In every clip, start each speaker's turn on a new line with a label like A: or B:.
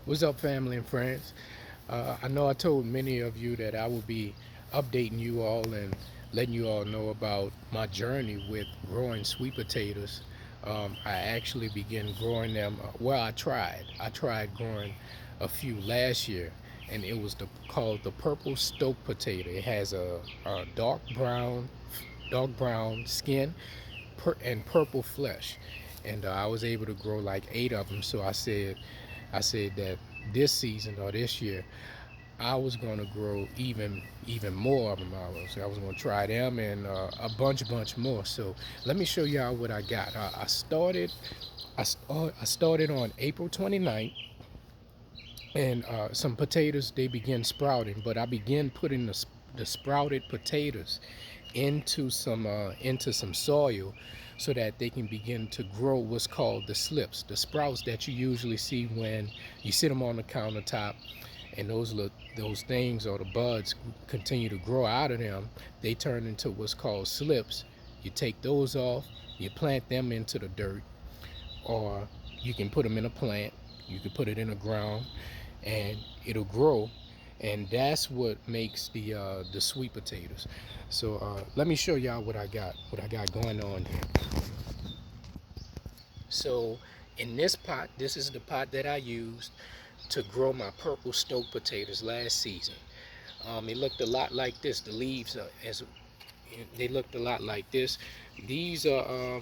A: What's up, family and friends? I know I told many of you that I will be updating you all and letting you all know about my journey with growing sweet potatoes. I actually began growing them. Well, I tried. I tried growing a few last year, and it was called the purple stoke potato. It has a dark brown skin and purple flesh, and I was able to grow like 8 of them. So I said that this season or this year I was going to grow even more of them. I was going to try them and a bunch more. So let me show y'all what I got. I started on April 29th, and some potatoes, they began sprouting, but I began putting the sprouted potatoes into some soil so that they can begin to grow what's called the slips, the sprouts that you usually see when you sit them on the countertop, and those things or the buds continue to grow out of them. They turn into what's called slips. You take those off, you plant them into the dirt, or you can put them in a plant. You can put it in the ground, and it'll grow, and that's what makes the sweet potatoes. So let me show y'all what I got going on here. So in this pot, this is the pot that I used to grow my purple stoke potatoes last season. It looked a lot like this. The leaves, as they looked a lot like this. These are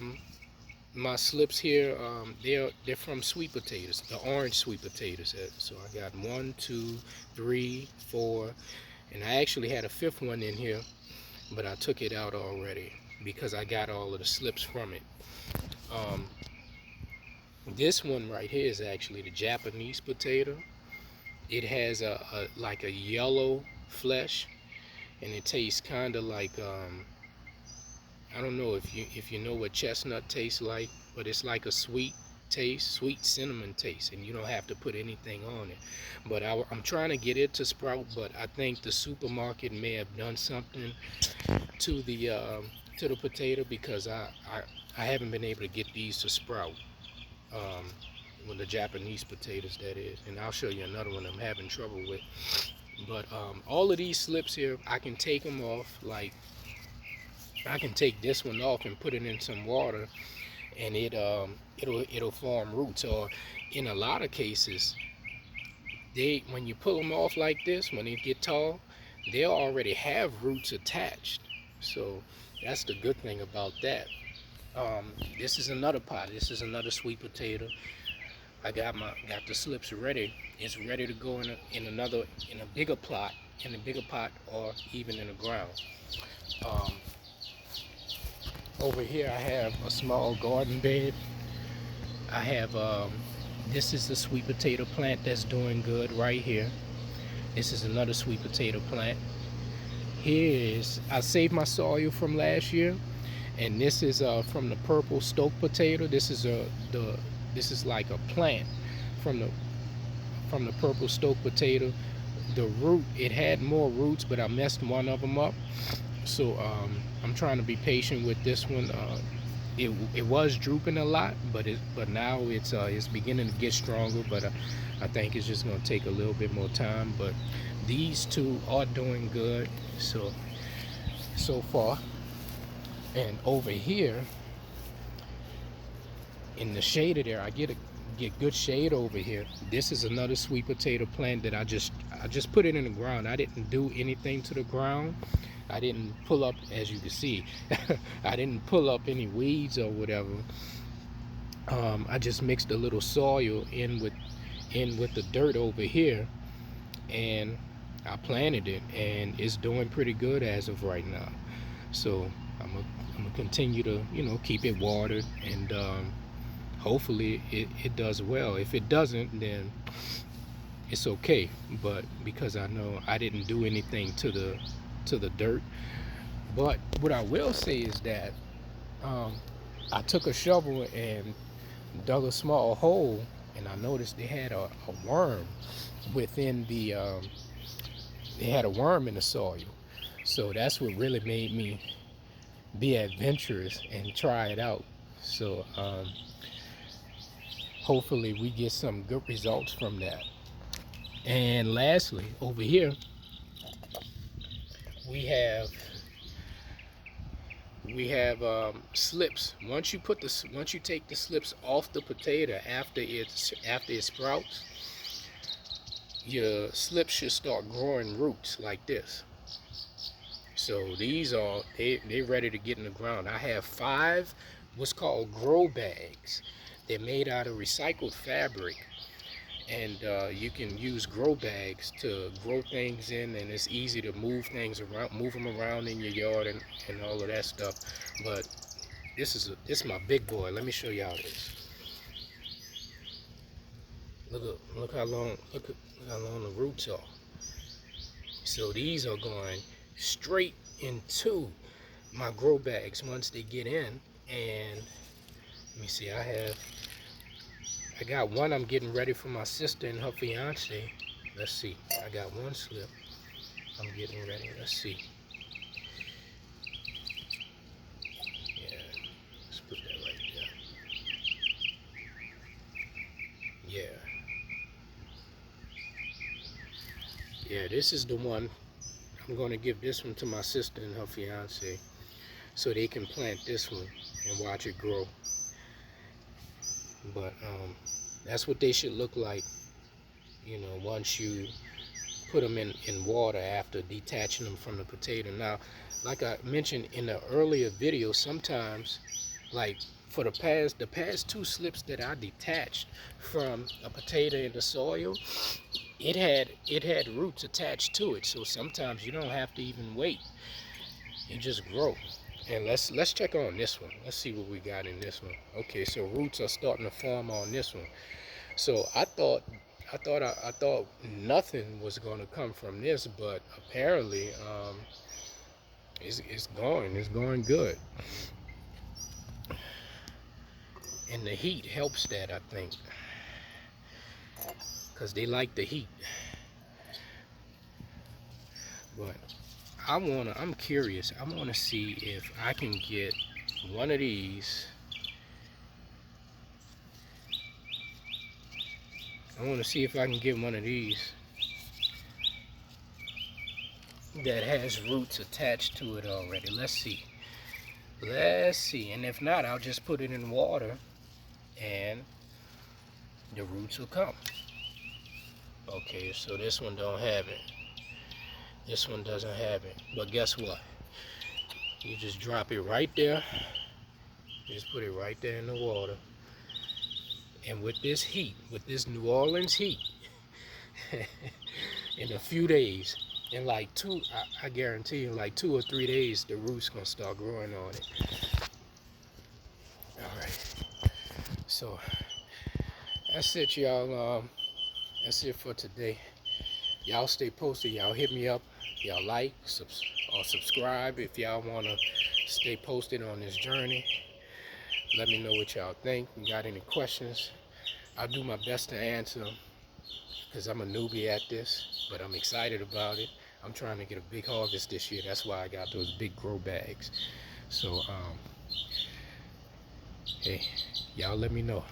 A: my slips here. They're from sweet potatoes, the orange sweet potatoes. So I got 1, 2, 3, 4, and I actually had a fifth one in here, but I took it out already because I got all of the slips from it. Um, this one right here is actually the Japanese potato. It has a like a yellow flesh, and it tastes kind of like I don't know if you know what chestnut tastes like, but it's like a sweet taste, sweet cinnamon taste, and you don't have to put anything on it. But I'm trying to get it to sprout, but I think the supermarket may have done something to the potato, because I haven't been able to get these to sprout. Um, with the Japanese potatoes, that is, and I'll show you another one I'm having trouble with. But all of these slips here, I can take them off. Like, I can take this one off and put it in some water, and it'll form roots. Or in a lot of cases, when you pull them off like this, when they get tall, they'll already have roots attached. So that's the good thing about that. This is another pot. This is another sweet potato. I got the slips ready. It's ready to go in a bigger plot, or even in the ground. Um, Over here I have a small garden bed. I have this is the sweet potato plant that's doing good right here. This is another sweet potato plant. I saved my soil from last year, and this is from the purple stoke potato. This is like a plant from the purple stoke potato. The root, it had more roots, but I messed one of them up. So I'm trying to be patient with this one. It was drooping a lot, but now it's beginning to get stronger. But I think it's just going to take a little bit more time. But these two are doing good so far. And over here in the shade of there, I get good shade over here. This is another sweet potato plant that I just put it in the ground. I didn't do anything to the ground. I didn't pull up, as you can see, I didn't pull up any weeds or whatever. I just mixed a little soil in with the dirt over here, and I planted it, and it's doing pretty good as of right now. So I'm gonna continue to keep it watered, and hopefully it does well. If it doesn't, then it's okay. But because I know I didn't do anything to the dirt. But what I will say is that um, I took a shovel and dug a small hole, and I noticed they had a worm within they had a worm in the soil. So that's what really made me be adventurous and try it out. So hopefully we get some good results from that. And lastly, over here we have slips. Once you take the slips off the potato after it sprouts, your slips should start growing roots like this. So these are they ready to get in the ground. I have 5 what's called grow bags. They're made out of recycled fabric, and you can use grow bags to grow things in, and it's easy to move things around, move them around in your yard and all of that stuff. But this is my big boy. Let me show y'all this. Look how long the roots are. So these are going straight into my grow bags once they get in. And let me see, I got one I'm getting ready for my sister and her fiance. Let's see, I got one slip I'm getting ready. Let's see. Yeah, let's put that right there. Yeah, this is the one. I'm going to give this one to my sister and her fiance so they can plant this one and watch it grow. But that's what they should look like, you know, once you put them in water after detaching them from the potato. Now, like I mentioned in the earlier video, sometimes, like for the past 2 slips that I detached from a potato in the soil, it had roots attached to it. So sometimes you don't have to even wait. You just grow. And let's check on this one. Let's see what we got in this one. Okay, so roots are starting to form on this one. So I thought nothing was going to come from this, but apparently it's going good. And the heat helps that, I think, because they like the heat. But I'm curious. I want to see if I can get one of these. I want to see if I can get one of these that has roots attached to it already. Let's see. And if not, I'll just put it in water and the roots will come. Okay, so this one don't have it. This one doesn't have it. But guess what? You just drop it right there. Just put it right there in the water. And with this heat, with this New Orleans heat, in a few days, in like I guarantee you, in like 2 or 3 days, the roots gonna start growing on it. All right. So that's it, y'all. That's it for today. Y'all stay posted. Y'all hit me up. Y'all like or subscribe if y'all want to stay posted on this journey. Let me know what y'all think. You got any questions? I'll do my best to answer them because I'm a newbie at this, but I'm excited about it. I'm trying to get a big harvest this year. That's why I got those big grow bags. So, hey, y'all let me know.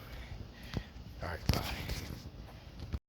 A: All right, bye.